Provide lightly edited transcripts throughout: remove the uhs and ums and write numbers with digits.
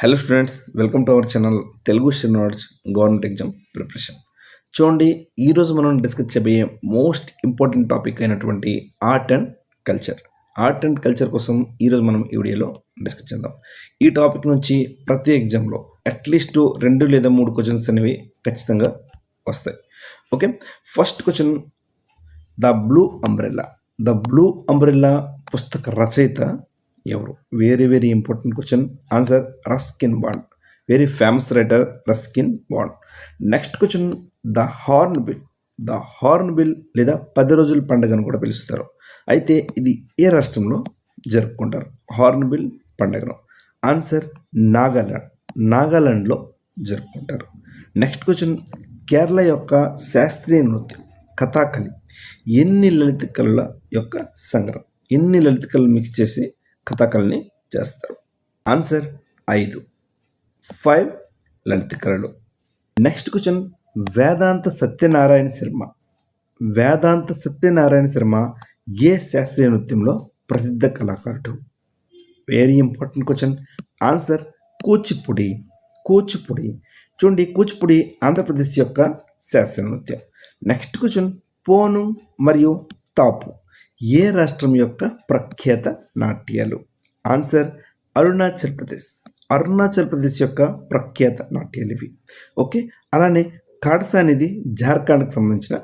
Hello students, welcome to our channel Telugu students government exam preparation. చూడండి, ఈరోజు మనం discuss చేయబోయే మోస్ట్ ఇంపార్టెంట్ టాపిక్ అయినటువంటి art and culture. Art and culture కోసం ఈరోజు మనం ఈ వీడియోలో డిస్కస్ చేద్దాం. ఈ టాపిక్ నుంచి ప్రతి ఎగ్జామ్లో అట్లీస్ట్ 2 లేదా 3 క్వశ్చన్స్ అనేవి ఖచ్చితంగా వస్తాయి. Okay, first question, the blue umbrella. The blue umbrella పుస్తక రచయిత ఎవరు? Very important question. Answer Ruskin bond. Very famous writer Ruskin bond. Next question, the horn bill. The horn bill లేదా 10 రోజుల పండుగ అని కూడా పిలుస్తారు. అయితే ఇది ఏ రాష్ట్రంలో జరుపుకుంటారు హార్న్ బిల్ పండుగను? ఆన్సర్ నాగాలాండ్. నాగాలాండ్లో జరుపుకుంటారు. నెక్స్ట్ క్వశ్చన్, కేరళ యొక్క శాస్త్రీయ నృత్యం కథాకళి ఎన్ని లలిత కళల యొక్క సంగ్రహం? ఎన్ని లలిత కళలు మిక్స్ చేసి కథాకళిని చేస్తారు? ఆన్సర్ 5 లలిత కళలు. నెక్స్ట్ క్వశ్చన్, వేదాంత సత్యనారాయణ శర్మ. వేదాంత సత్యనారాయణ శర్మ ఏ శాస్త్రీయ నృత్యంలో ప్రసిద్ధ కళాకారుడు? Very important question. Answer Kuchipudi. Kuchipudi. చూడండి, కూచిపూడి ఆంధ్రప్రదేశ్ యొక్క శాస్త్రీయ నృత్యం. నెక్స్ట్ క్వశ్చన్, పోను మరియు తాపు ఏ రాష్ట్రం యొక్క ప్రఖ్యాత నాట్యాలు? ఆన్సర్ అరుణాచల్ ప్రదేశ్. అరుణాచల్ ప్రదేశ్ యొక్క ప్రఖ్యాత నాట్యాలు ఇవి. ఓకే, అలానే కాడ్సా అనేది జార్ఖండ్కి సంబంధించిన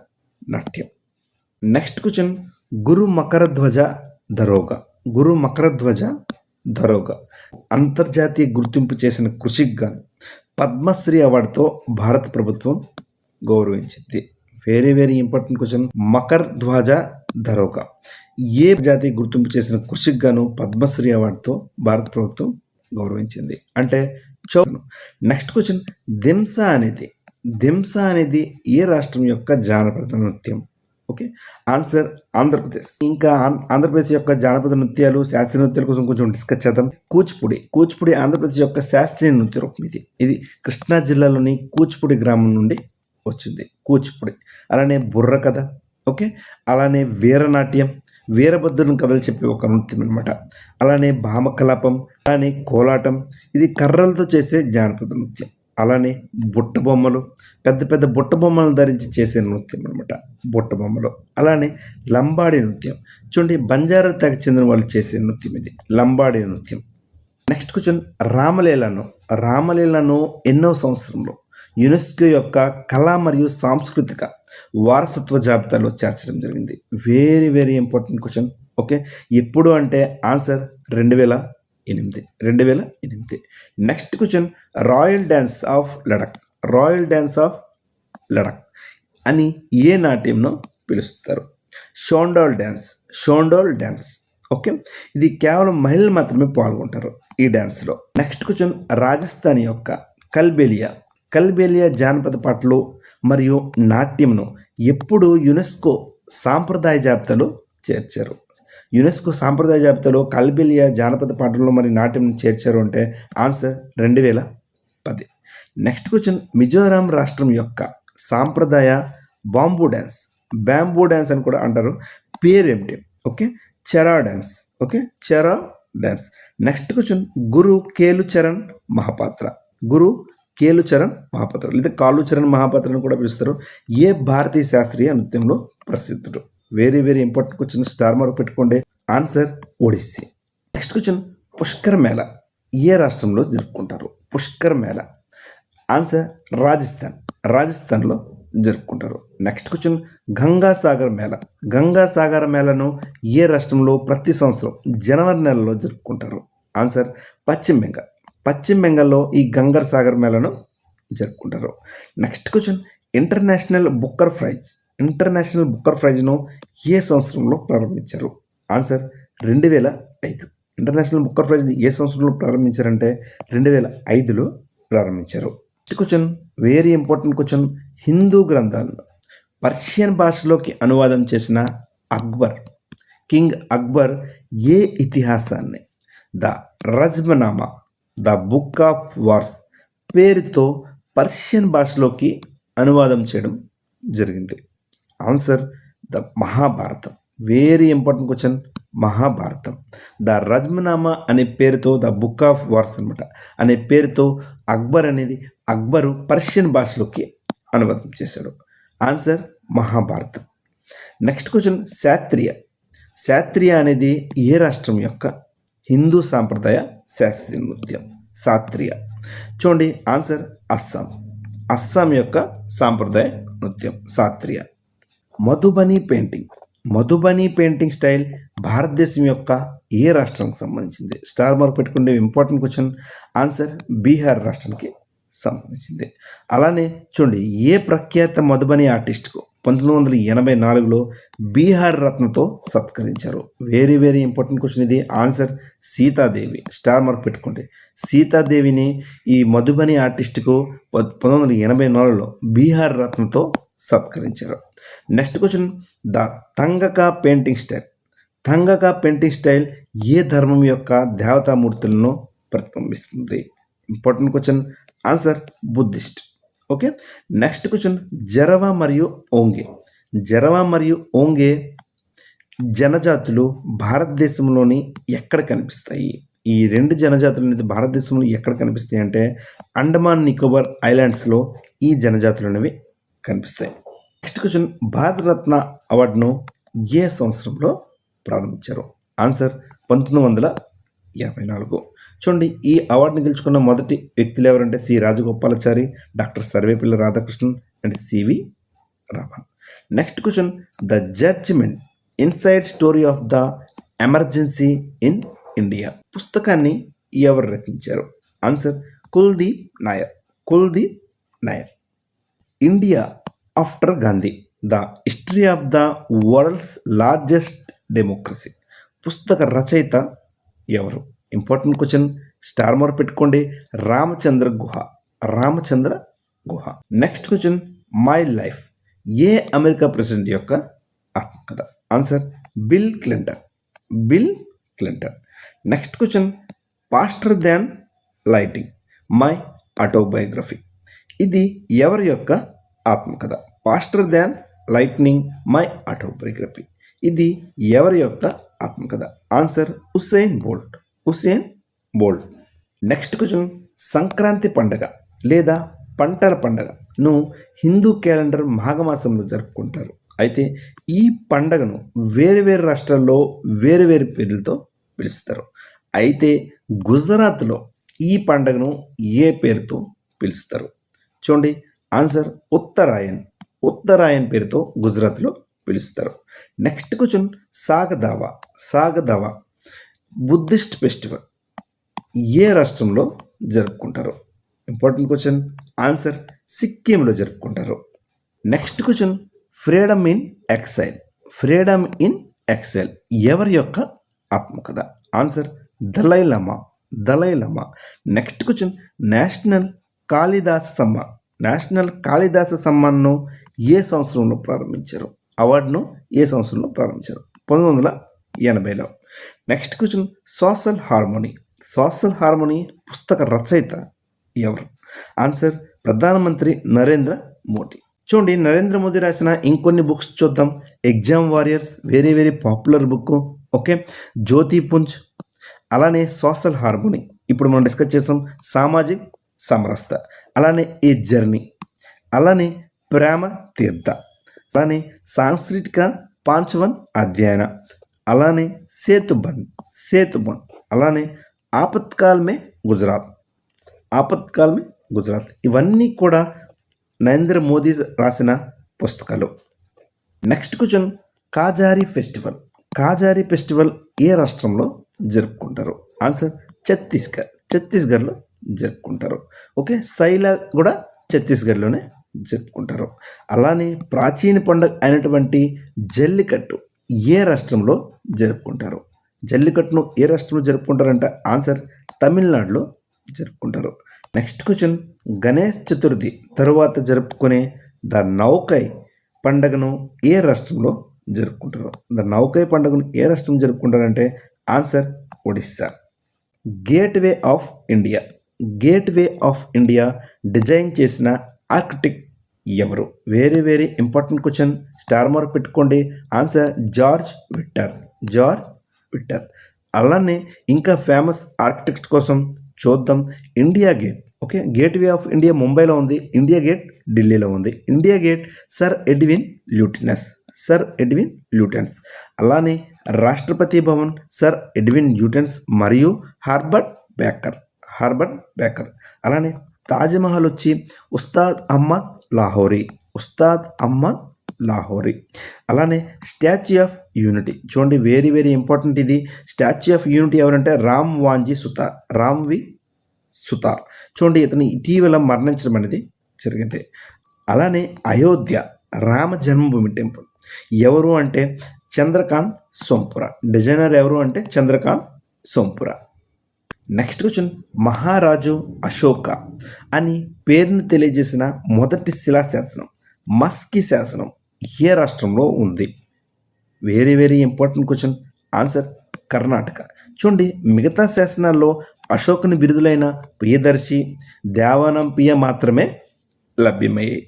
నాట్యం. నెక్స్ట్ క్వశ్చన్, గురు మకరధ్వజ దరోగా. గురు మకరధ్వజ దరోగా అంతర్జాతీయ గుర్తింపు చేసిన కృషికి గాను పద్మశ్రీ అవార్డుతో భారత ప్రభుత్వం గౌరవించింది. Very important question. మకర్ ధ్వజ దరోగా ఏ జాతీయ గుర్తింపు చేసిన కృషికి గాను పద్మశ్రీ అవార్డుతో భారత ప్రభుత్వం గౌరవించింది అంటే చౌను. నెక్స్ట్ క్వశ్చన్, దింసా అనేది ఏ రాష్ట్రం యొక్క జానపద నృత్యం? Okay, answer Andhra Pradesh. ఇంకా ఆంధ్రప్రదేశ్ యొక్క జానపద నృత్యాలు, శాస్త్రీయ నృత్యాల కోసం కొంచెం డిస్కస్ చేద్దాం. కూచిపూడి ఆంధ్రప్రదేశ్ యొక్క శాస్త్రీయ నృత్య రూపం. ఇది కృష్ణా జిల్లాలోని కూచిపూడి గ్రామం నుండి వచ్చింది కూచిపూడి. అలానే బుర్ర కథ, ఓకే, అలానే వీరనాట్యం, వీరభద్రుని కథలు చెప్పే ఒక నృత్యం అనమాట. అలానే భామకలాపం, అలానే కోలాటం, ఇది కర్రలతో చేసే జానపద నృత్యం. అలానే బుట్ట బొమ్మలు, పెద్ద బుట్ట బొమ్మలను ధరించి చేసే నృత్యం అనమాట బుట్ట బొమ్మలు. అలానే లంబాడీ నృత్యం, చూడండి బంజారా తెగకు చెందిన వాళ్ళు చేసే నృత్యం ఇది లంబాడీ నృత్యం. నెక్స్ట్ క్వశ్చన్, రామలీలను ఎన్నో సంవత్సరంలో యునెస్కో యొక్క కళా మరియు సాంస్కృతిక వారసత్వ జాబితాలో చేర్చడం జరిగింది? Very important question. ఓకే, ఎప్పుడు అంటే answer 2008. Next question, royal dance of Ladakh అని ఏ నాట్యంను పిలుస్తారు? షోండాల్ డ్యాన్స్. ఓకే, ఇది కేవలం మహిళలు మాత్రమే పాల్గొంటారు ఈ డ్యాన్స్లో. నెక్స్ట్ క్వశ్చన్, రాజస్థాన్ యొక్క కల్బేలియా జానపద పాటలు మరియు నాట్యంను ఎప్పుడు యునెస్కో సాంప్రదాయ జాబితాలో చేర్చారు? యునెస్కో సాంప్రదాయ జాబితాలో కల్బేలియా జానపద పాటలు మరియు నాట్యం చేర్చారు అంటే ఆన్సర్ 2010. నెక్స్ట్ క్వశ్చన్, మిజోరాం రాష్ట్రం యొక్క సాంప్రదాయ బ్యాంబూ డ్యాన్స్ అని కూడా అంటారు, పేరేమిటి? Okay, Cheraw dance. Next question, Guru Kelucharan Mohapatra లేదా కాలుచరణ్ మహాపాత్ర అని కూడా పిలుస్తారు. ఏ భారతీయ శాస్త్రీయ నృత్యంలో ప్రసిద్ధుడు? Very important question. Star mark పెట్టుకోండి. Answer Odissi. Next question, Pushkar Mela ఏ రాష్ట్రంలో జరుపుకుంటారు? పుష్కర్ మేళా ఆన్సర్ రాజస్థాన్లో జరుపుకుంటారు. నెక్స్ట్ క్వశ్చన్, గంగా సాగర్ మేళాను ఏ రాష్ట్రంలో ప్రతి సంవత్సరం జనవరి నెలలో జరుపుకుంటారు? ఆన్సర్ పశ్చిమ బెంగాల్లో ఈ గంగా సాగర్ మేళాను జరుపుకుంటారు. నెక్స్ట్ క్వశ్చన్, ఇంటర్నేషనల్ బుక్కర్ ప్రైజ్ను ఏ సంవత్సరంలో ప్రారంభించారు? ఆన్సర్ 2005. ఇంటర్నేషనల్ బుక్కర్ ప్రైజ్ని ఏ సంవత్సరంలో ప్రారంభించారంటే 2005లో ప్రారంభించారు. Next question, very important question, Hindu గ్రంథాలను పర్షియన్ భాషలోకి అనువాదం చేసిన కింగ్ అక్బర్ ఏ ఇతిహాసాన్ని the Razmnama, the book of wars పేరుతో పర్షియన్ భాషలోకి అనువాదం చేయడం జరిగింది? Answer the Mahabharata. Very important question. Mahabharata. The Razmnama అనే పేరుతో, ద బుక్ ఆఫ్ వార్స్ అనమాట అనే పేరుతో అక్బరు పర్షియన్ భాషలోకి అనువాదం చేశాడు. ఆన్సర్ మహాభారతం. నెక్స్ట్ క్వశ్చన్, శాస్త్రీయ అనేది ఏ రాష్ట్రం యొక్క హిందూ సాంప్రదాయ శాస్త్రీయ నృత్యం? శాస్త్రీయ. చూడండి ఆన్సర్ అస్సాం యొక్క సాంప్రదాయ నృత్యం శాస్త్రీయ. మధుబని పెయింటింగ్ స్టైల్ భారతదేశం యొక్క ఏ రాష్ట్రానికి సంబంధించింది? స్టార్ మార్క్ పెట్టుకునే ఇంపార్టెంట్ క్వశ్చన్. ఆన్సర్ బీహార్ రాష్ట్రానికి సంబంధించింది. అలానే చూడండి, ఏ ప్రఖ్యాత మధుబని ఆర్టిస్ట్కు 1984లో బీహార్ రత్నతో సత్కరించారు? వెరీ వెరీ ఇంపార్టెంట్ క్వశ్చన్ ఇది. ఆన్సర్ సీతాదేవి. స్టార్ మార్క్ పెట్టుకోండి. సీతాదేవిని ఈ మధుబని ఆర్టిస్ట్కు 1984లో బీహార్ రత్నతో సత్కరించారు. Next question, the తంగకా painting style ఏ ధర్మం యొక్క దేవతామూర్తులను ప్రతిబింబిస్తుంది? Important question. Answer Buddhist. Okay. Next question, జరవా మరియు ఓంగే జనజాతులు భారతదేశంలోని ఎక్కడ కనిపిస్తాయి? ఈ రెండు జనజాతులు అనేది భారతదేశంలో ఎక్కడ కనిపిస్తాయి అంటే అండమాన్ నికోబార్ ఐలాండ్స్లో ఈ జనజాతులు అనేవి కనిపిస్తాయి. నెక్స్ట్ క్వశ్చన్, భారతరత్న అవార్డును ఏ సంవత్సరంలో ప్రారంభించారు? ఆన్సర్ 1954. చూడండి, ఈ అవార్డుని గెలుచుకున్న మొదటి వ్యక్తులు ఎవరంటే C Rajagopalachari, doctor Sarvepalli Radhakrishnan and CV Raman. Next question, the judgement inside story of the emergency in India పుస్తకాన్ని ఎవరు రచించారు? Answer Kuldip Nayar. India after Gandhi, the history of the world's largest democracy పుస్తక రచయిత ఎవరు? Important question. స్టార్ మార్క్ పెట్టుకోండి. Ramachandra Guha. Next question, my life ఏ America president యొక్క ఆత్మకథ? Answer Bill Clinton. Next question, faster than lightning my autobiography ఇది ఎవరి యొక్క ఆత్మకథ? Faster than lightning my autobiography ఇది ఎవరి యొక్క ఆత్మకథ? Answer Usain Bolt. Next question, Sankranti పండగ లేదా పంటల పండగను హిందూ క్యాలెండర్ మాఘమాసంలో జరుపుకుంటారు. అయితే ఈ పండగను వేరు వేరు రాష్ట్రాల్లో వేరు వేరు పేర్లతో పిలుస్తారు. అయితే గుజరాత్లో ఈ పండగను ఏ పేరుతో పిలుస్తారు? చూడండి ఆన్సర్ ఉత్తరాయన్ పేరుతో గుజరాత్లో పిలుస్తారు. నెక్స్ట్ క్వశ్చన్, సాగదావా బుద్ధిస్ట్ ఫెస్టివల్ ఏ రాష్ట్రంలో జరుపుకుంటారు? Important question. ఆన్సర్ సిక్కింలో జరుపుకుంటారు. Next question, freedom in exhale ఎవరి యొక్క ఆత్మకథ? Answer Dalai Lama. Next question, national Kalidasa సమ్మాన్ను ఏ సంవత్సరంలో ప్రారంభించారు? అవార్డును ఏ సంవత్సరంలో ప్రారంభించారు? 1980లో. నెక్స్ట్ క్వశ్చన్, సోషల్ హార్మోనీ పుస్తక రచయిత ఎవరు? ఆన్సర్ ప్రధానమంత్రి నరేంద్ర మోడీ. చూడండి, నరేంద్ర మోదీ రాసిన ఇంకొన్ని బుక్స్ చూద్దాం. Exam warriors very very popular book. Okay. Jyotipunj, అలానే సోషల్ హార్మోనీ ఇప్పుడు మనం డిస్కస్ చేసాం. సామాజిక సమరసత, అలానే ఏ జర్నీ, అలానే ప్రేమ తీర్థ, అలానే సాంస్కృతిక పాంచవన్ అధ్యయన, అలానే సేతుబంద్, అలానే ఆపత్కాల్ మే గుజరాత్ ఇవన్నీ కూడా నరేంద్ర మోదీ రాసిన పుస్తకాలు. నెక్స్ట్ క్వశ్చన్, కాజారీ ఫెస్టివల్ ఏ రాష్ట్రంలో జరుపుకుంటారు? ఆన్సర్ ఛత్తీస్గఢ్లో జరుపుకుంటారు. ఓకే. సైలా కూడా ఛత్తీస్గఢ్లోనే జరుపుకుంటారు. అలానే ప్రాచీన పండుగ అయినటువంటి జల్లికట్టు ఏ రాష్ట్రంలో జరుపుకుంటారు? జల్లికట్టును ఏ రాష్ట్రంలో జరుపుకుంటారంటే ఆన్సర్ తమిళనాడులో జరుపుకుంటారు. నెక్స్ట్ క్వశ్చన్, గణేష్ చతుర్థి తరువాత జరుపుకునే ద నౌకై పండుగను ఏ రాష్ట్రంలో జరుపుకుంటారు? ద నౌకై పండుగను ఏ రాష్ట్రం జరుపుకుంటారంటే answer Odisha. Gateway of India design చేసిన ఆర్కిటెక్ట్ ఎవరు? Very very important question. Star mark పెట్టుకోండి. Answer George Wittet. George Wittet. అలానే ఇంకా ఫేమస్ ఆర్కిటెక్ట్ కోసం చూద్దాం. India gate. Okay, gateway of India ముంబైలో ఉంది. ఇండియా గేట్ ఢిల్లీలో ఉంది. India gate sir Edwin Lutyens. Sir Edwin Lutyens. అలానే రాష్ట్రపతి భవన్ సర్ ఎడ్విన్ ల్యూటెన్స్ మరియు హార్బర్ట్ బేకర్. హార్బర్ట్ బేకర్. అలానే తాజ్మహల్ వచ్చి ఉస్తాద్ అహ్మద్ లాహోరీ. ఉస్తాద్ అహ్మద్ లాహోరీ. అలానే స్టాచ్యూ ఆఫ్ యూనిటీ చూడండి, వెరీ వెరీ ఇంపార్టెంట్ ఇది. స్టాచ్యూ ఆఫ్ యూనిటీ ఎవరంటే రామ్ వాంజీ సుతార్. రామ్ వి సుతార్. చూడండి, ఇతను ఇటీవల మరణించడం అనేది జరిగింది. అలానే అయోధ్య రామ జన్మభూమి టెంపుల్ ఎవరు అంటే చంద్రకాంత్ సోంపుర. డిజైనర్ ఎవరు అంటే చంద్రకాంత్ సోంపుర. నెక్స్ట్ క్వశ్చన్, మహారాజు అశోక అని పేరును తెలియజేసిన మొదటి శిలాశాసనం మస్కి శాసనం ఏ రాష్ట్రంలో ఉంది? Very very important question. Answer Karnataka. చూడండి, మిగతా శాసనాల్లో అశోకుని బిరుదులైన ప్రియదర్శి, దేవానంపియ మాత్రమే లభ్యమయ్యాయి.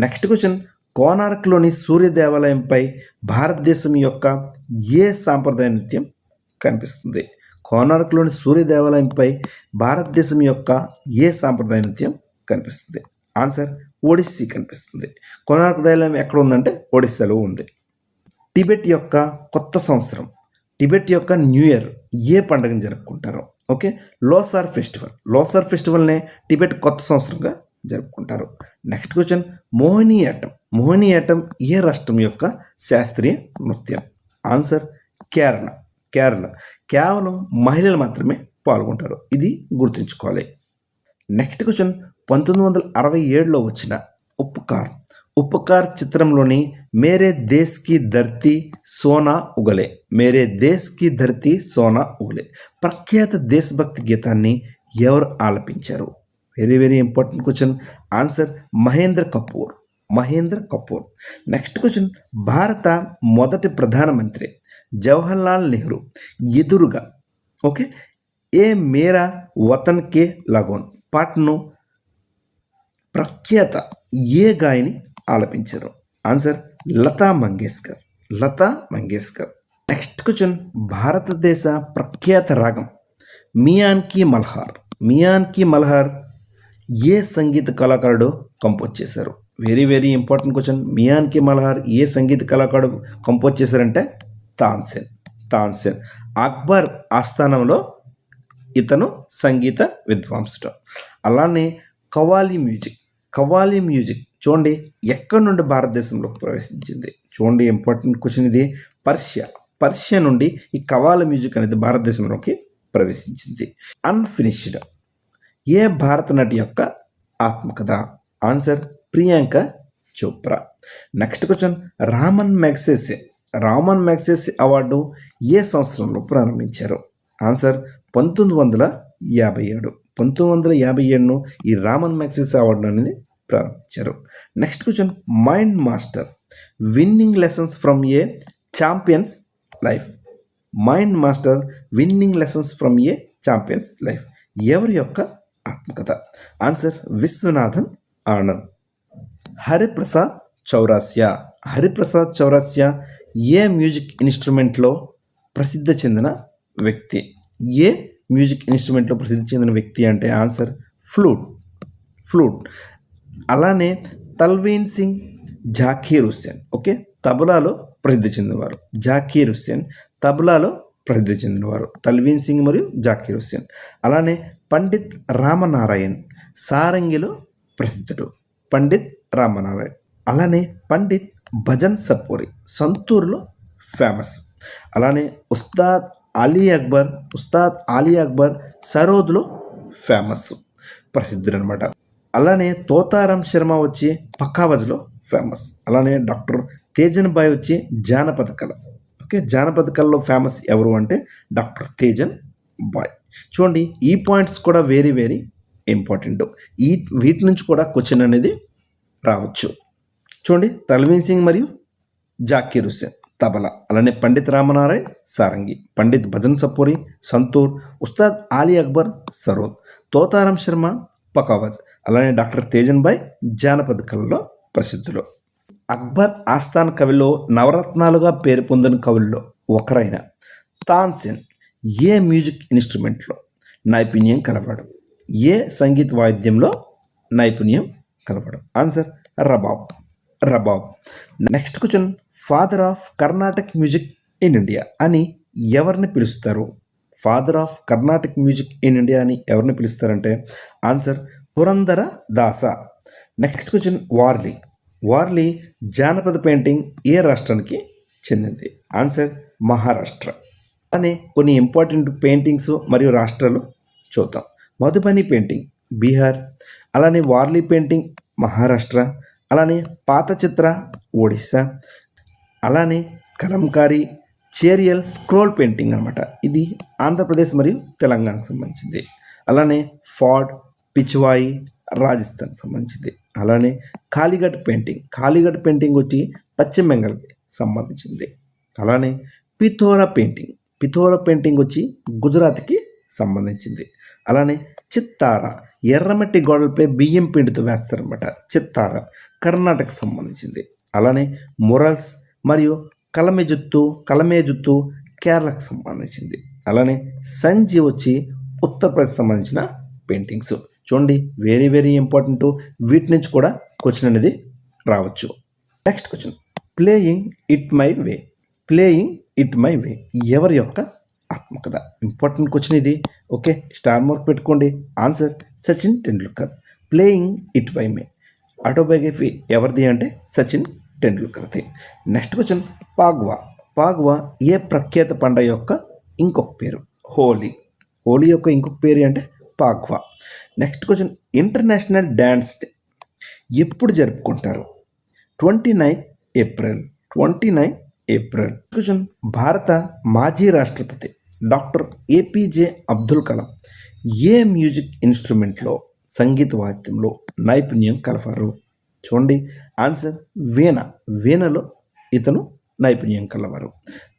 నెక్స్ట్ క్వశ్చన్, కోనార్క్లోని సూర్య దేవాలయంపై భారతదేశం యొక్క ఏ సాంప్రదాయ నృత్యం కనిపిస్తుంది? కోనార్క్లోని సూర్య దేవాలయంపై భారతదేశం యొక్క ఏ సాంప్రదాయ నృత్యం కనిపిస్తుంది? ఆన్సర్ ఒడిస్సీ కనిపిస్తుంది. కోనార్క్ దేవాలయం ఎక్కడ ఉందంటే ఒడిస్సాలో ఉంది. టిబెట్ యొక్క కొత్త సంవత్సరం, టిబెట్ యొక్క న్యూ ఇయర్ ఏ పండుగను జరుపుకుంటారు? Okay, Losar festival. లోసార్ ఫెస్టివల్నే టిబెట్ కొత్త సంవత్సరంగా జరుపుకుంటారు. Next question, Mohiniyattam. మోహినియాట్టం ఏ రాష్ట్రం యొక్క శాస్త్రీయ నృత్యం? ఆన్సర్ కేరళ. కేరళ. కేవలం మహిళలు మాత్రమే పాల్గొంటారు, ఇది గుర్తుంచుకోవాలి. నెక్స్ట్ క్వశ్చన్, 1967లో వచ్చిన ఉపకార్. ఉపకార్ చిత్రంలోని మేరే దేశ్ కి ధర్తీ సోనా ఉగలే, మేరే దేశ్ కి ధర్తీ సోనా ఉగలే ప్రఖ్యాత దేశభక్తి గీతాన్ని ఎవరు ఆలపించారు? Very very important question. Answer Mahendra Kapoor. Mahendra Kapoor. Next question, భారత మొదటి ప్రధానమంత్రి జవహర్లాల్ నెహ్రూ ఎదురుగా ఓకే ఏ మేరా వతన్ కే లగోన్ పాటను ప్రఖ్యాత ఏ గాయని ఆలపించారు? Answer Lata Mangeshkar. Lata Mangeshkar. Next question, భారతదేశ ప్రఖ్యాత రాగం మియాన్ కి మల్హార్. మియాన్ కి మల్హార్ ఏ సంగీత కళాకారుడు కంపోజ్ చేశారు? Very very important question. Miyan ki Malhar ఏ సంగీత కళాకారుడు కంపోజ్ చేశారంటే తాన్సేన్. తాన్సేన్. అక్బర్ ఆస్థానంలో ఇతను సంగీత విద్వాంసుడు. అలానే కవ్వాలి మ్యూజిక్. కవ్వాలి మ్యూజిక్ చూడండి ఎక్కడి నుండి భారతదేశంలోకి ప్రవేశించింది? చూడండి, ఇంపార్టెంట్ క్వశ్చన్ ఇది. పర్షియా. పర్షియా నుండి ఈ కవ్వాలి మ్యూజిక్ అనేది భారతదేశంలోకి ప్రవేశించింది. అన్ఫినిష్డ్ ఏ భారత నటి యొక్క ఆత్మకథ? Answer Priyanka Chopra. Next question, Ramon Magsaysay. Ramon Magsaysay award ఏ సంవత్సరంలో ప్రారంభించారు? ఆన్సర్ 1957. 1957ను ఈ రామన్ మ్యాగ్సెసే అవార్డు అనేది ప్రారంభించారు. Next question, mind master winnowing lessons from A champions life. Mind master winnowing lessons from A champions life ఎవరి యొక్క ఆత్మకథ? ఆన్సర్ విశ్వనాథన్ ఆనంద్. హరిప్రసాద్ చౌరాసియా. హరిప్రసాద్ చౌరాసియా ఏ మ్యూజిక్ ఇన్స్ట్రుమెంట్లో ప్రసిద్ధి చెందిన వ్యక్తి? ఏ మ్యూజిక్ ఇన్స్ట్రుమెంట్లో ప్రసిద్ధి చెందిన వ్యక్తి అంటే ఆన్సర్ ఫ్లూట్. ఫ్లూట్. అలానే తల్వీన్ సింగ్ జాకీర్ హుస్సేన్ ఓకే తబలాలో ప్రసిద్ధి చెందినవారు. జాకీర్ హుస్సేన్ తబలాలో ప్రసిద్ధి చెందినవారు. తల్వీన్ సింగ్ మరియు జాకీర్ హుస్సేన్. అలానే పండిత్ రామనారాయణ్ సారంగిలో ప్రసిద్ధుడు. పండిత్ రామనారాయణ్. అలానే పండిత్ భజన్ సపూరి సంతూర్లో ఫేమస్. అలానే ఉస్తాద్ అలీ అక్బర్. ఉస్తాద్ అలీ అక్బర్ సరోద్లో ఫేమస్, ప్రసిద్ధుడు అనమాట. అలానే తోతారాం శర్మ వచ్చి పక్కావజ్లో ఫేమస్. అలానే డాక్టర్ తేజన్ బాయ్ వచ్చి జానపద కళ ఓకే జానపద కళలో ఫేమస్ ఎవరు అంటే డాక్టర్ తేజన్ బాయ్. చూడండి, ఈ పాయింట్స్ కూడా వెరీ వెరీ ఇంపార్టెంట్. వీటి నుంచి కూడా క్వశ్చన్ అనేది రావచ్చు. చూడండి, తల్వీన్ సింగ్ మరియు జాకీర్ హుస్సేన్ తబలా. అలానే పండిత్ రామనారాయణ్ సారంగి. పండిత్ భజన్ సపూరి సంతూర్. ఉస్తాద్ అలీ అక్బర్ సరోద్. తోతారాం శర్మ పకావజ్. అలానే డాక్టర్ తేజన్ బాయ్ జానపద కళలో ప్రసిద్ధులు. అక్బర్ ఆస్థాన కవిలో నవరత్నాలుగా పేరు పొందిన కవుల్లో ఒకరైన తాన్సేన్ ఏ మ్యూజిక్ ఇన్స్ట్రుమెంట్లో నైపుణ్యం కలవాడు? ఏ సంగీత వాయిద్యంలో నైపుణ్యం కలవాడు? Answer Rabab. Rabab. Next question, father of Karnataka music in India అని ఎవరిని పిలుస్తారు? Father of Karnataka music in India అని ఎవరిని పిలుస్తారంటే ఆన్సర్ పురందర దాస. Next question, Warli. వార్లీ జానపద పెయింటింగ్ ఏ రాష్ట్రానికి చెందింది? ఆన్సర్ మహారాష్ట్ర. అలానే కొన్ని ఇంపార్టెంట్ పెయింటింగ్స్ మరియు రాష్ట్రాలు చూద్దాం. మధుబని పెయింటింగ్ బీహార్, అలానే వార్లీ పెయింటింగ్ మహారాష్ట్ర, అలానే పాత చిత్ర ఒడిస్సా, అలానే కలంకారీ చేరియల్ స్క్రోల్ పెయింటింగ్ అనమాట, ఇది ఆంధ్రప్రదేశ్ మరియు తెలంగాణకు సంబంధించింది. అలానే ఫాడ్ పిచ్వాయి రాజస్థాన్ సంబంధించింది. అలానే కాళీఘట్ పెయింటింగ్, కాళీఘట్ పెయింటింగ్ వచ్చి పశ్చిమ బెంగాల్కి సంబంధించింది. అలానే పిథోరా పెయింటింగ్, పిథోరా పెయింటింగ్ వచ్చి గుజరాత్కి సంబంధించింది. అలానే చిత్తార, ఎర్రమట్టి గోడలపై బియ్యం పిండితో వేస్తారనమాట, చిత్తార కర్ణాటకకు సంబంధించింది. అలానే మురల్స్ మరియు కలమేజుత్తు కేరళకు సంబంధించింది. అలానే సంజి వచ్చి ఉత్తరప్రదేశ్ సంబంధించిన పెయింటింగ్స్. చూడండి, వెరీ వెరీ ఇంపార్టెంట్, వీటి నుంచి కూడా క్వశ్చన్ అనేది రావచ్చు. Next question, playing it my way. Playing it my way ఎవరి యొక్క ఆత్మకథ? ఇంపార్టెంట్ క్వశ్చన్ ఇది. ఓకే, స్టార్ మార్క్ పెట్టుకోండి. Answer Sachin Tendulkar. Playing it my way autobiography ఎవరిది అంటే సచిన్ టెండూల్కర్ది. Next question, Phagwah. పాగ్వా ఏ ప్రఖ్యాత పండుగ యొక్క ఇంకొక పేరు? హోలీ. హోలీ యొక్క ఇంకొక పేరు అంటే Phagwah. Next question, international dance day ఎప్పుడు జరుపుకుంటారు? 29 ఏప్రిల్. 29 ఏప్రిల్. క్వశ్చన్, భారత మాజీ రాష్ట్రపతి డాక్టర్ ఏపీజే అబ్దుల్ కలాం ఏ మ్యూజిక్ ఇన్స్ట్రుమెంట్లో, సంగీత వాద్యంలో నైపుణ్యం కలవారు? చూడండి, ఆన్సర్ వీణ. వీణలో ఇతను నైపుణ్యం కలవారు.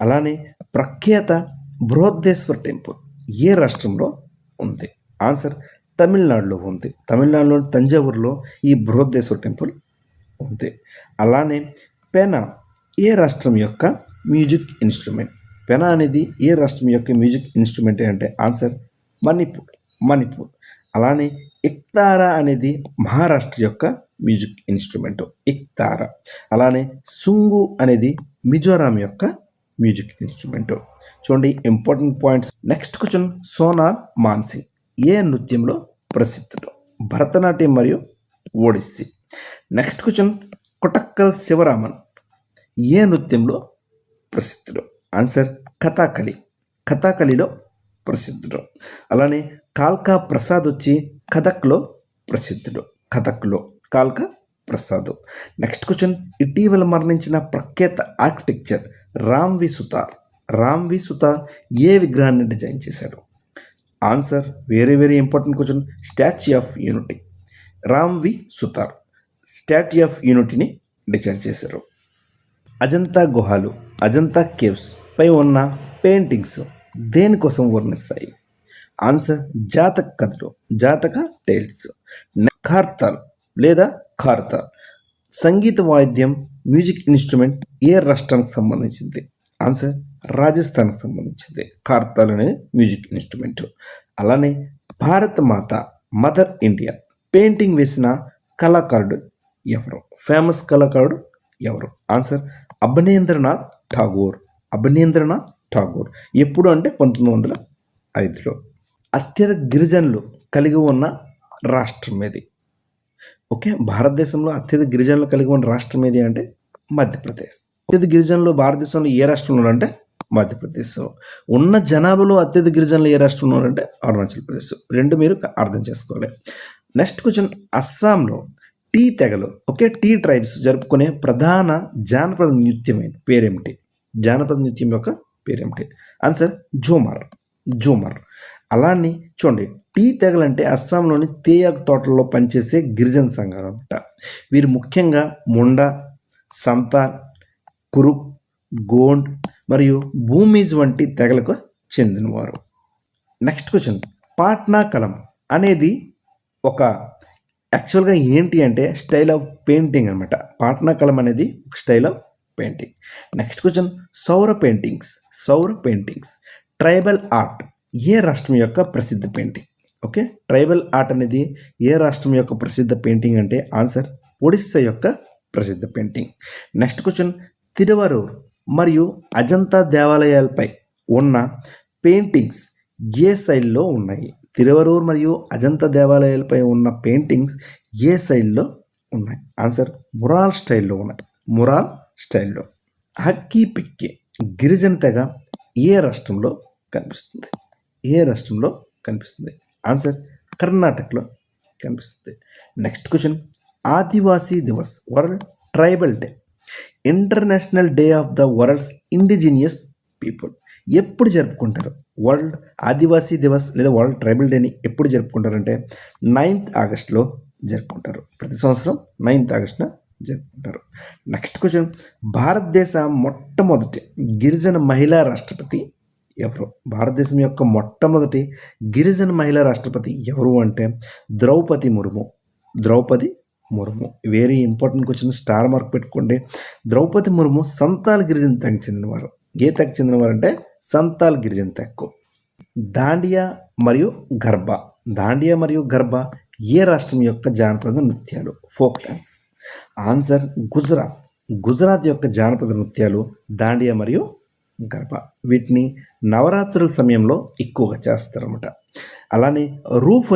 అలానే ప్రఖ్యాత బృహదేశ్వర్ టెంపుల్ ఏ రాష్ట్రంలో ఉంది? ఆన్సర్ తమిళనాడులో ఉంది. తమిళనాడులో తంజావూరులో ఈ బృహదేశ్వర్ టెంపుల్ ఉంది. అలానే పెనా ఏ రాష్ట్రం యొక్క మ్యూజిక్ ఇన్స్ట్రుమెంట్? పెనా అనేది ఏ రాష్ట్రం యొక్క మ్యూజిక్ ఇన్స్ట్రుమెంట్ అంటే ఆన్సర్ మణిపూర్. మణిపూర్. అలానే ఇక్తారా అనేది మహారాష్ట్ర యొక్క మ్యూజిక్ ఇన్స్ట్రుమెంట్, ఇక్తారా. అలానే సుంగు అనేది మిజోరాం యొక్క మ్యూజిక్ ఇన్స్ట్రుమెంట్. చూడండి, important points. Next question, Sonal Mansingh ఏ నృత్యంలో ప్రసిద్ధుడు? భరతనాట్యం మరియు ఒడిస్సీ. నెక్స్ట్ క్వశ్చన్, కొటక్కల్ శివరామన్ ఏ నృత్యంలో ప్రసిద్ధుడు? ఆన్సర్ కథాకళి. కథాకళిలో ప్రసిద్ధుడు. అలానే కాల్కా ప్రసాద్ వచ్చి కథక్లో ప్రసిద్ధుడు. కథక్లో కాల్కా ప్రసాద్. నెక్స్ట్ క్వశ్చన్, ఇటీవల మరణించిన ప్రఖ్యాత ఆర్కిటెక్చర్ రామ్వి సుతార్. రామ్వి సుతార్ ఏ విగ్రహాన్ని డిజైన్ చేశాడు? Answer very very important question, statue of unity. Ram V Sutar statue of యూనిటీని డిజైన్ చేశారు. అజంతా గుహాలు, అజంతా కేవ్స్ పై ఉన్న పెయింటింగ్స్ దేనికోసం వర్ణిస్తాయి? ఆన్సర్ జాతక కథలు, జాతక టైల్స్. ఖార్తాల్ లేదా ఖార్తాల్ సంగీత వాయిద్యం, మ్యూజిక్ ఇన్స్ట్రుమెంట్ ఏ రాష్ట్రానికి సంబంధించింది? ఆన్సర్ రాజస్థాన్కి సంబంధించింది. ఖార్తాల్ అనేది మ్యూజిక్ ఇన్స్ట్రుమెంట్. అలానే భారత మాత, మదర్ ఇండియా పెయింటింగ్ వేసిన కళాకారుడు ఎవరు? ఫేమస్ కళాకారుడు ఎవరు? ఆన్సర్ అభినేంద్రనాథ్ ఠాగూర్. అభినేంద్రనాథ్ ఠాగూర్. ఎప్పుడు అంటే 1905లో. అత్యధిక గిరిజనులు కలిగి ఉన్న రాష్ట్రం ఏది? ఓకే, భారతదేశంలో అత్యధిక గిరిజనులు కలిగి ఉన్న రాష్ట్రం ఏది అంటే మధ్యప్రదేశ్. అత్యధిక గిరిజనులు భారతదేశంలో ఏ రాష్ట్రంలో అంటే మధ్యప్రదేశ్. ఉన్న జనాభాలో అత్యధిక గిరిజనులు ఏ రాష్ట్రంలో అంటే అరుణాచల్ ప్రదేశ్. రెండు మీరు అర్థం చేసుకోవాలి. నెక్స్ట్ క్వశ్చన్, అస్సాంలో టీ తెగలు, ఓకే, టీ ట్రైబ్స్ జరుపుకునే ప్రధాన జానపద నృత్యం పేరేమిటి? జానపద నృత్యం యొక్క పేరేమిటి? ఆన్సర్ ఝూమర్. ఝూమర్. అలానే చూడండి, టీ తెగలంటే అస్సాంలోని తేయాకు తోటల్లో పనిచేసే గిరిజన సంఘాలు అనమాట. వీరు ముఖ్యంగా ముండా, సంతాల్, కురుక్, గోండ్ మరియు భూమీజ్ వంటి తెగలకు చెందినవారు. నెక్స్ట్ క్వశ్చన్, పాట్నా కలం అనేది ఒక యాక్చువల్గా ఏంటి అంటే స్టైల్ ఆఫ్ పెయింటింగ్ అనమాట. పాట్నా కలం అనేది ఒక style of painting. Next question, సౌర పెయింటింగ్స్. సౌర పెయింటింగ్స్ ట్రైబల్ ఆర్ట్ ఏ రాష్ట్రం యొక్క ప్రసిద్ధ పెయింటింగ్? ఓకే, ట్రైబల్ ఆర్ట్ అనేది ఏ రాష్ట్రం యొక్క ప్రసిద్ధ పెయింటింగ్ అంటే ఆన్సర్ ఒడిస్సా యొక్క ప్రసిద్ధ పెయింటింగ్. నెక్స్ట్ క్వశ్చన్, తిరువరూర్ మరియు అజంతా దేవాలయాలపై ఉన్న పెయింటింగ్స్ ఏ శైలిలో ఉన్నాయి? తిరువరూర్ మరియు అజంతా దేవాలయాలపై ఉన్న పెయింటింగ్స్ ఏ శైలిలో ఉన్నాయి? ఆన్సర్ మురాల్ స్టైల్లో ఉన్నాయి. మురాల్ స్టైల్లో. హక్కీ పిక్కి గిరిజన తెగ ఏ రాష్ట్రంలో కనిపిస్తుంది? ఏ రాష్ట్రంలో కనిపిస్తుంది? ఆన్సర్ కర్ణాటకలో కనిపిస్తుంది. Next question, Adivasi Diwas world tribal day international day of the world's indigenous people ఎప్పుడు జరుపుకుంటారు? వరల్డ్ ఆదివాసీ దివస్ లేదా వరల్డ్ ట్రైబల్ డేని ఎప్పుడు జరుపుకుంటారంటే 9th ఆగస్టులో జరుపుకుంటారు. ప్రతి సంవత్సరం 9th ఆగస్టున జరుపుకుంటారు. నెక్స్ట్ క్వశ్చన్, భారతదేశ మొట్టమొదటి గిరిజన మహిళా రాష్ట్రపతి ఎవరు? భారతదేశం యొక్క మొట్టమొదటి గిరిజన మహిళా రాష్ట్రపతి ఎవరు అంటే Draupadi Murmu. Draupadi Murmu. Very important question, star mark పెట్టుకోండి. ద్రౌపది ముర్ము సంతాల్ గిరిజన తెగకు చెందినవారు. ఏ తెగకు చెందినవారు అంటే సంతాల్ గిరిజన తెగకు. దాండియా మరియు గర్బా. దాండియా మరియు గర్బా ఏ రాష్ట్రం యొక్క జానపద నృత్యాలు? Folk dance. Answer Gujarat. Gujarat యొక్క జానపద నృత్యాలు దాండియా మరియు గర్బా. వీటిని నవరాత్రుల సమయంలో ఎక్కువగా చేస్తారన్నమాట. అలానే రూఫ్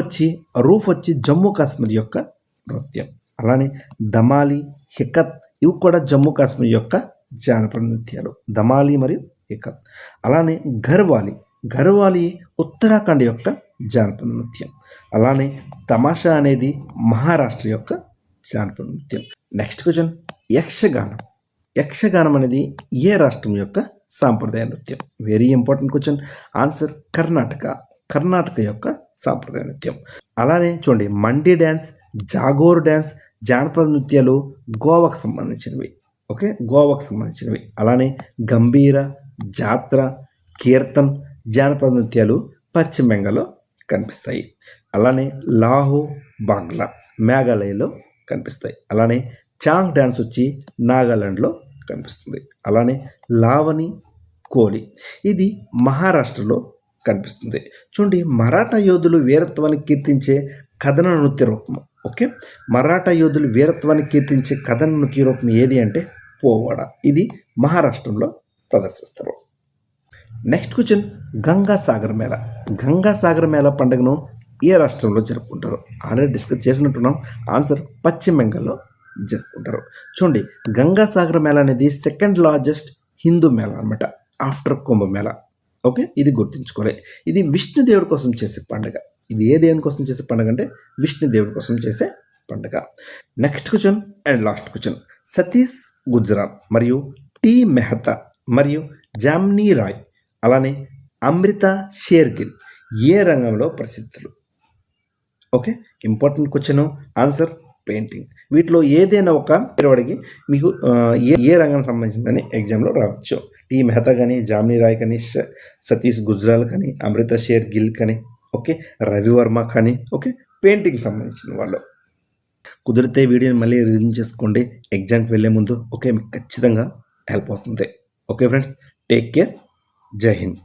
వచ్చి జమ్మూ కాశ్మీర్ యొక్క నృత్యం. అలానే దమాలి, హికత్ ఇవి కూడా జమ్మూ కాశ్మీర్ యొక్క జానపద నృత్యాలు. దమాలి మరియు హికత్. అలానే ఘర్వాలి ఉత్తరాఖండ్ యొక్క జానపద నృత్యం. అలానే తమాషా అనేది మహారాష్ట్ర యొక్క జానపద నృత్యం. నెక్స్ట్ క్వశ్చన్, యక్షగానం అనేది ఏ రాష్ట్రం యొక్క సాంప్రదాయ నృత్యం? Very important question. Answer Karnataka యొక్క సాంప్రదాయ నృత్యం. అలానే చూడండి, మండి డ్యాన్స్, జాగోర్ డ్యాన్స్ జానపద నృత్యాలు గోవాకు సంబంధించినవి. ఓకే, గోవాకు సంబంధించినవి. అలానే గంభీర, జాత్ర, కీర్తన్ జానపద నృత్యాలు పశ్చిమ బెంగాల్లో కనిపిస్తాయి. అలానే లాహో బాగ్లా మేఘాలయలో కనిపిస్తాయి. అలానే చాంగ్ డ్యాన్స్ వచ్చి నాగాలాండ్లో కనిపిస్తుంది. అలానే లావణి కోలి ఇది మహారాష్ట్రలో కనిపిస్తుంది. చూడండి, మరాఠా యోధులు వీరత్వాన్ని కీర్తించే కథన నృత్య రూపం. ఓకే, మరాఠా యోధులు వీరత్వాన్ని కీర్తించే కథన నృత్య రూపం ఏది అంటే పోవాడ. ఇది మహారాష్ట్రంలో ప్రదర్శిస్తారు. నెక్స్ట్ క్వశ్చన్, గంగా సాగర్ మేళ పండుగను ఏ రాష్ట్రంలో జరుపుకుంటారు? Already discuss చేసినట్టున్నాం. ఆన్సర్ పశ్చిమ బెంగాల్లో జరుపుకుంటారు. చూడండి, గంగా సాగర్ మేళ అనేది సెకండ్ లార్జెస్ట్ హిందూ మేళ అనమాట ఆఫ్టర్ కుంభమేళ. ఓకే, ఇది గుర్తుంచుకోవాలి. ఇది విష్ణుదేవుడి కోసం చేసే పండుగ. ఇది ఏ దేవుని కోసం చేసే పండుగ అంటే విష్ణుదేవుడి కోసం చేసే పండుగ. Next question and last question, Satish Gujral మరియు టి మెహతా మరియు జామ్నీ రాయ్ అలానే అమృత షేర్గిల్ ఏ రంగంలో ప్రసిద్ధులు? Okay, important question. Answer painting. వీటిలో ఏదైనా ఒక పేరు అడిగి మీకు ఏ రంగానికి సంబంధించిందని ఎగ్జామ్లో రావచ్చు. టి మెహతా కానీ, జామ్నీ రాయ్ కానీ, సతీష్ గుజరాల్ కానీ, అమృత షేర్ గిల్ కానీ, ఓకే, రవివర్మ కానీ, ఓకే, పెయింటింగ్ సంబంధించిన వాళ్ళు. కుదిరితే వీడియోని మళ్ళీ రివిజన్ చేసుకోండి ఎగ్జామ్కి వెళ్ళే ముందు. ఓకే, మీకు ఖచ్చితంగా హెల్ప్ అవుతుంది. Okay friends, take care. జై హింద్.